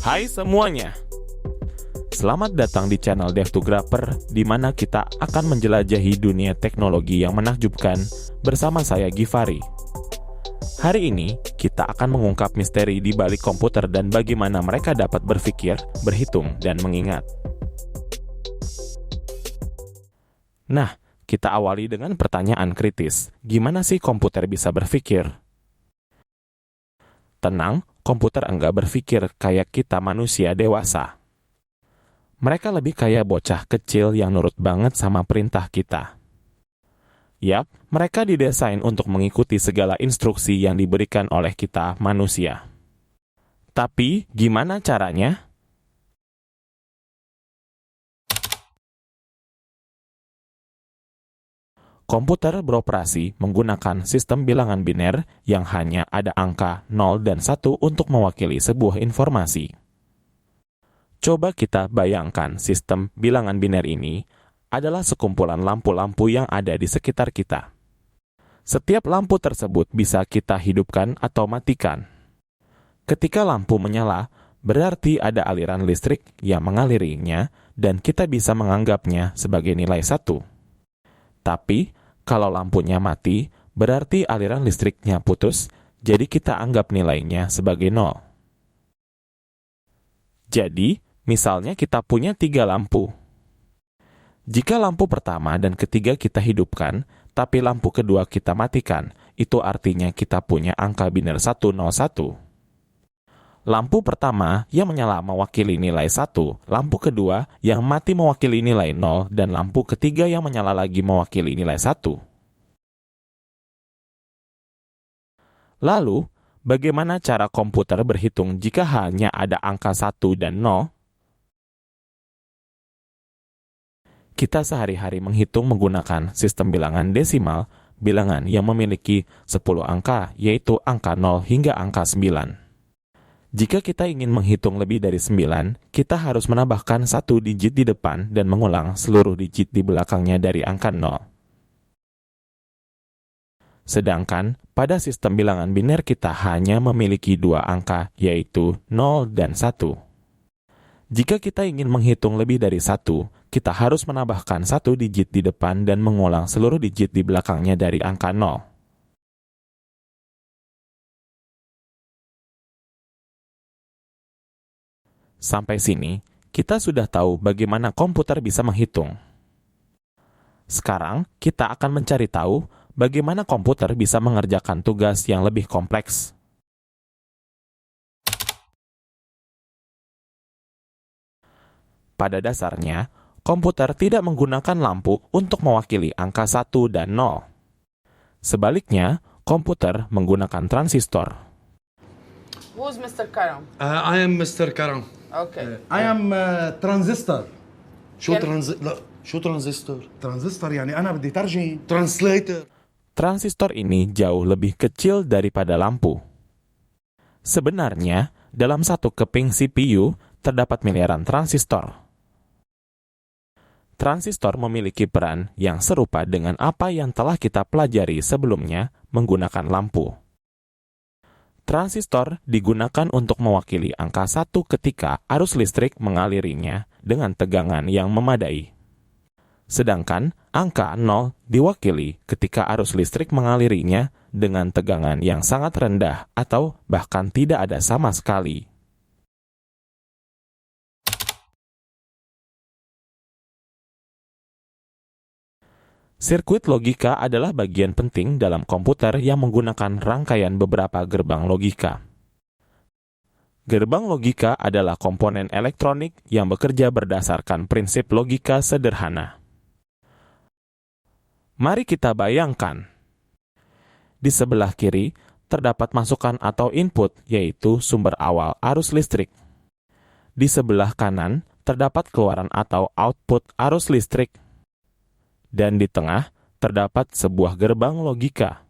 Hai semuanya, selamat datang di channel Dev2Grapper, di mana kita akan menjelajahi dunia teknologi yang menakjubkan bersama saya Givari. Hari ini, kita akan mengungkap misteri di balik komputer dan bagaimana mereka dapat berpikir, berhitung, dan mengingat. Nah, kita awali dengan pertanyaan kritis. Gimana sih komputer bisa berpikir? Tenang, komputer enggak berpikir kayak kita manusia dewasa. Mereka lebih kayak bocah kecil yang nurut banget sama perintah kita. Yap, mereka didesain untuk mengikuti segala instruksi yang diberikan oleh kita manusia. Tapi, gimana caranya? Komputer beroperasi menggunakan sistem bilangan biner yang hanya ada angka 0 dan 1 untuk mewakili sebuah informasi. Coba kita bayangkan sistem bilangan biner ini adalah sekumpulan lampu-lampu yang ada di sekitar kita. Setiap lampu tersebut bisa kita hidupkan atau matikan. Ketika lampu menyala, berarti ada aliran listrik yang mengalirinya dan kita bisa menganggapnya sebagai nilai 1. Tapi, kalau lampunya mati, berarti aliran listriknya putus, jadi kita anggap nilainya sebagai 0. Jadi, misalnya kita punya 3 lampu. Jika lampu pertama dan ketiga kita hidupkan, tapi lampu kedua kita matikan, itu artinya kita punya angka biner 101. Lampu pertama yang menyala mewakili nilai 1, lampu kedua yang mati mewakili nilai 0, dan lampu ketiga yang menyala lagi mewakili nilai 1. Lalu, bagaimana cara komputer berhitung jika hanya ada angka 1 dan 0? Kita sehari-hari menghitung menggunakan sistem bilangan desimal, bilangan yang memiliki 10 angka, yaitu angka 0 hingga angka 9. Jika kita ingin menghitung lebih dari 9, kita harus menambahkan 1 digit di depan dan mengulang seluruh digit di belakangnya dari angka 0. Sedangkan, pada sistem bilangan biner kita hanya memiliki 2 angka, yaitu 0 dan 1. Jika kita ingin menghitung lebih dari 1, kita harus menambahkan 1 digit di depan dan mengulang seluruh digit di belakangnya dari angka 0. Sampai sini, kita sudah tahu bagaimana komputer bisa menghitung. Sekarang, kita akan mencari tahu bagaimana komputer bisa mengerjakan tugas yang lebih kompleks. Pada dasarnya, komputer tidak menggunakan lampu untuk mewakili angka 1 dan 0. Sebaliknya, komputer menggunakan transistor. Who's Mr. Karam? I am Mr. Karam. Okay. I am ترانزستور لا شو ترانزستور؟ ترانزستور يعني أنا بدي ترجم ترانسليتر. Transistor ini jauh lebih kecil daripada lampu. Sebenarnya, dalam satu keping CPU terdapat miliaran transistor. Transistor memiliki peran yang serupa dengan apa yang telah kita pelajari sebelumnya menggunakan lampu. Transistor digunakan untuk mewakili angka 1 ketika arus listrik mengalirinya dengan tegangan yang memadai. Sedangkan angka 0 diwakili ketika arus listrik mengalirinya dengan tegangan yang sangat rendah atau bahkan tidak ada sama sekali. Sirkuit logika adalah bagian penting dalam komputer yang menggunakan rangkaian beberapa gerbang logika. Gerbang logika adalah komponen elektronik yang bekerja berdasarkan prinsip logika sederhana. Mari kita bayangkan. Di sebelah kiri, terdapat masukan atau input, yaitu sumber awal arus listrik. Di sebelah kanan, terdapat keluaran atau output arus listrik. Dan di tengah, terdapat sebuah gerbang logika.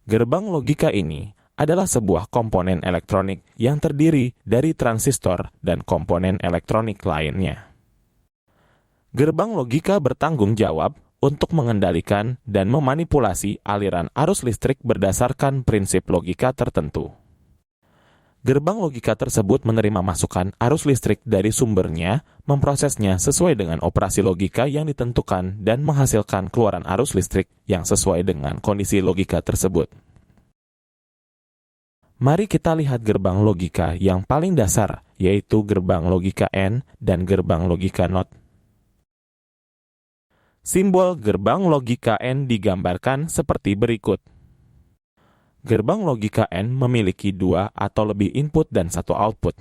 Gerbang logika ini adalah sebuah komponen elektronik yang terdiri dari transistor dan komponen elektronik lainnya. Gerbang logika bertanggung jawab untuk mengendalikan dan memanipulasi aliran arus listrik berdasarkan prinsip logika tertentu. Gerbang logika tersebut menerima masukan arus listrik dari sumbernya, memprosesnya sesuai dengan operasi logika yang ditentukan, dan menghasilkan keluaran arus listrik yang sesuai dengan kondisi logika tersebut. Mari kita lihat gerbang logika yang paling dasar, yaitu gerbang logika AND dan gerbang logika NOT. Simbol gerbang logika AND digambarkan seperti berikut. Gerbang logika AND memiliki 2 atau lebih input dan 1 output.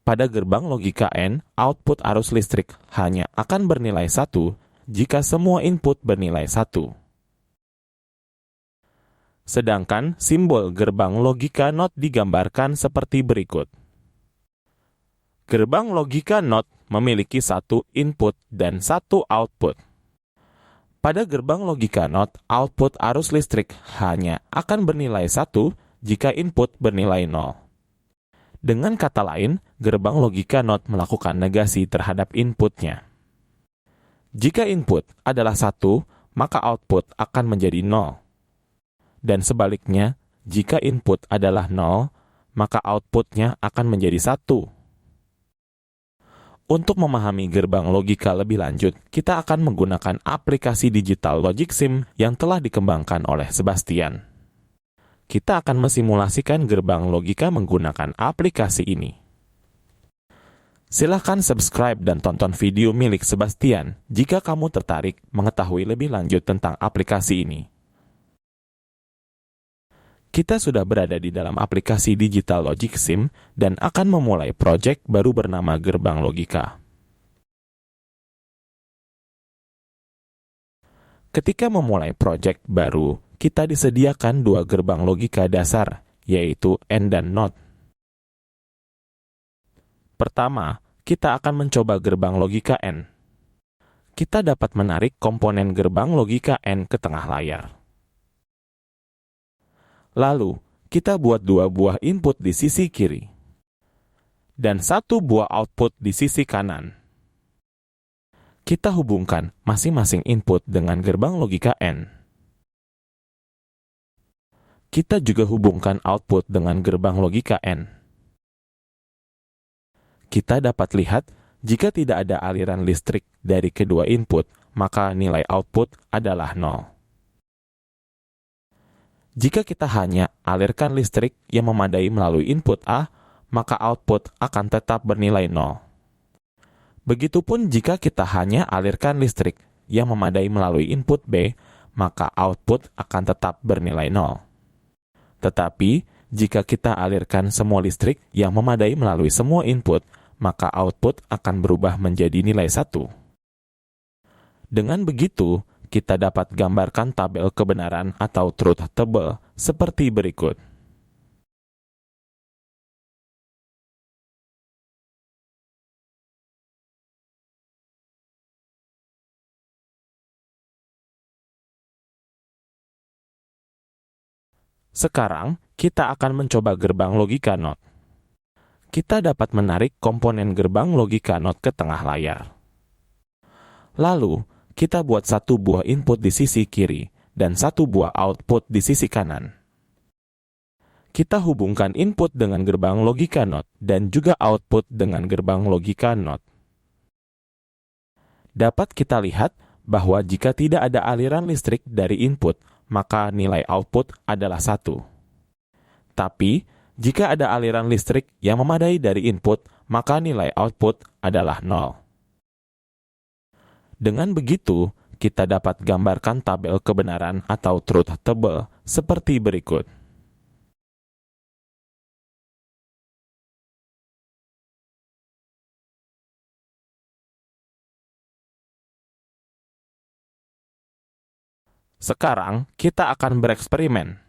Pada gerbang logika AND, output arus listrik hanya akan bernilai 1 jika semua input bernilai 1. Sedangkan simbol gerbang logika NOT digambarkan seperti berikut. Gerbang logika NOT memiliki 1 input dan 1 output. Pada gerbang logika NOT, output arus listrik hanya akan bernilai 1 jika input bernilai 0. Dengan kata lain, gerbang logika NOT melakukan negasi terhadap inputnya. Jika input adalah 1, maka output akan menjadi 0. Dan sebaliknya, jika input adalah 0, maka outputnya akan menjadi 1. Untuk memahami gerbang logika lebih lanjut, kita akan menggunakan aplikasi digital Logic Sim yang telah dikembangkan oleh Sebastian. Kita akan mesimulasikan gerbang logika menggunakan aplikasi ini. Silahkan subscribe dan tonton video milik Sebastian jika kamu tertarik mengetahui lebih lanjut tentang aplikasi ini. Kita sudah berada di dalam aplikasi digital Logic Sim dan akan memulai proyek baru bernama gerbang logika. Ketika memulai proyek baru, kita disediakan 2 gerbang logika dasar, yaitu AND dan NOT. Pertama, kita akan mencoba gerbang logika AND. Kita dapat menarik komponen gerbang logika AND ke tengah layar. Lalu, kita buat 2 buah input di sisi kiri dan 1 buah output di sisi kanan. Kita hubungkan masing-masing input dengan gerbang logika AND. Kita juga hubungkan output dengan gerbang logika AND. Kita dapat lihat, jika tidak ada aliran listrik dari kedua input, maka nilai output adalah 0. Jika kita hanya alirkan listrik yang memadai melalui input A, maka output akan tetap bernilai 0. Begitupun jika kita hanya alirkan listrik yang memadai melalui input B, maka output akan tetap bernilai 0. Tetapi, jika kita alirkan semua listrik yang memadai melalui semua input, maka output akan berubah menjadi nilai 1. Dengan begitu, kita dapat gambarkan tabel kebenaran atau truth table seperti berikut. Sekarang, kita akan mencoba gerbang logika NOT. Kita dapat menarik komponen gerbang logika NOT ke tengah layar. Lalu, kita buat 1 buah input di sisi kiri dan 1 buah output di sisi kanan. Kita hubungkan input dengan gerbang logika NOT dan juga output dengan gerbang logika NOT. Dapat kita lihat bahwa jika tidak ada aliran listrik dari input, maka nilai output adalah 1. Tapi, jika ada aliran listrik yang memadai dari input, maka nilai output adalah 0. Dengan begitu, kita dapat gambarkan tabel kebenaran atau truth table seperti berikut. Sekarang, kita akan bereksperimen.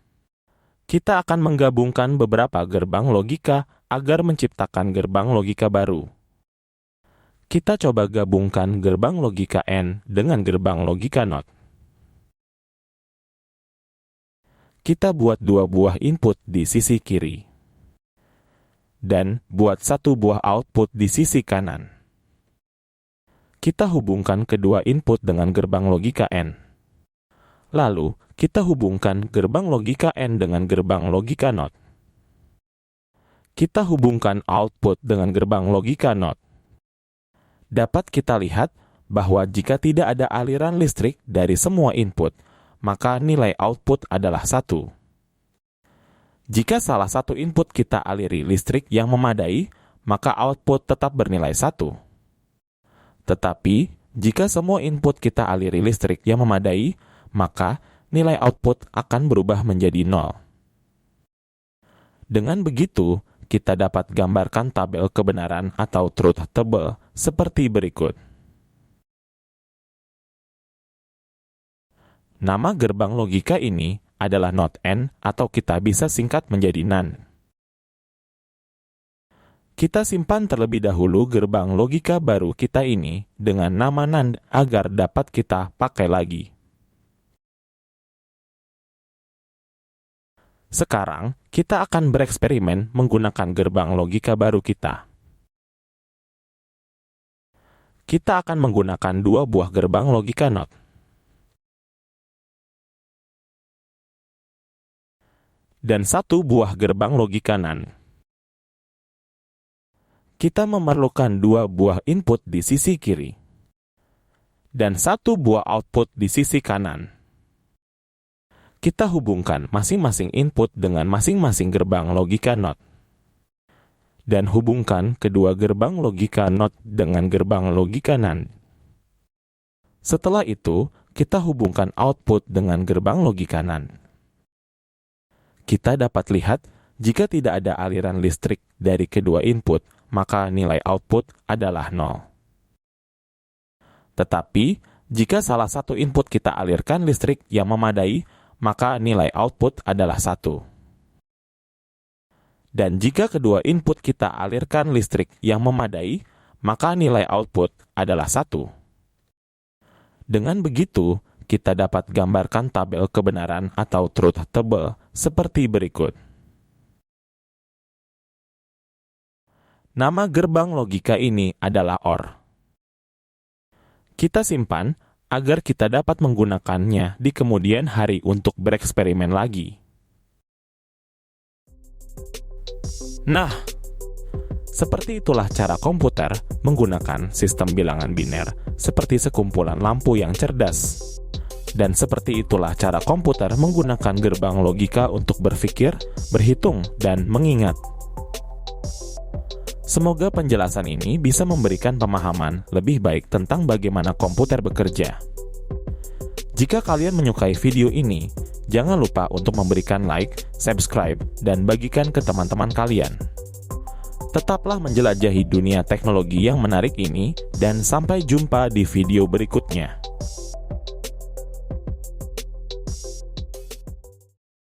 Kita akan menggabungkan beberapa gerbang logika agar menciptakan gerbang logika baru. Kita coba gabungkan gerbang logika AND dengan gerbang logika NOT. Kita buat 2 buah input di sisi kiri. Dan buat 1 buah output di sisi kanan. Kita hubungkan kedua input dengan gerbang logika AND. Lalu, kita hubungkan gerbang logika AND dengan gerbang logika NOT. Kita hubungkan output dengan gerbang logika NOT. Dapat kita lihat bahwa jika tidak ada aliran listrik dari semua input, maka nilai output adalah 1. Jika salah satu input kita aliri listrik yang memadai, maka output tetap bernilai 1. Tetapi, jika semua input kita aliri listrik yang memadai, maka nilai output akan berubah menjadi 0. Dengan begitu, kita dapat gambarkan tabel kebenaran atau truth table seperti berikut. Nama gerbang logika ini adalah NOT N atau kita bisa singkat menjadi NaN. Kita simpan terlebih dahulu gerbang logika baru kita ini dengan nama NaN agar dapat kita pakai lagi. Sekarang, kita akan bereksperimen menggunakan gerbang logika baru kita. Kita akan menggunakan 2 buah gerbang logika NOT. Dan 1 buah gerbang logika NaN. Kita memerlukan 2 buah input di sisi kiri. Dan 1 buah output di sisi kanan. Kita hubungkan masing-masing input dengan masing-masing gerbang logika NOT. Dan hubungkan kedua gerbang logika NOT dengan gerbang logika NaN. Setelah itu, kita hubungkan output dengan gerbang logika NaN. Kita dapat lihat, jika tidak ada aliran listrik dari kedua input, maka nilai output adalah 0. Tetapi, jika salah satu input kita alirkan listrik yang memadai, maka nilai output adalah 1. Dan jika kedua input kita alirkan listrik yang memadai, maka nilai output adalah 1. Dengan begitu, kita dapat gambarkan tabel kebenaran atau truth table seperti berikut. Nama gerbang logika ini adalah OR. Kita simpan agar kita dapat menggunakannya di kemudian hari untuk bereksperimen lagi. Nah, seperti itulah cara komputer menggunakan sistem bilangan biner seperti sekumpulan lampu yang cerdas. Dan seperti itulah cara komputer menggunakan gerbang logika untuk berpikir, berhitung, dan mengingat. Semoga penjelasan ini bisa memberikan pemahaman lebih baik tentang bagaimana komputer bekerja. Jika kalian menyukai video ini, jangan lupa untuk memberikan like, subscribe, dan bagikan ke teman-teman kalian. Tetaplah menjelajahi dunia teknologi yang menarik ini, dan sampai jumpa di video berikutnya.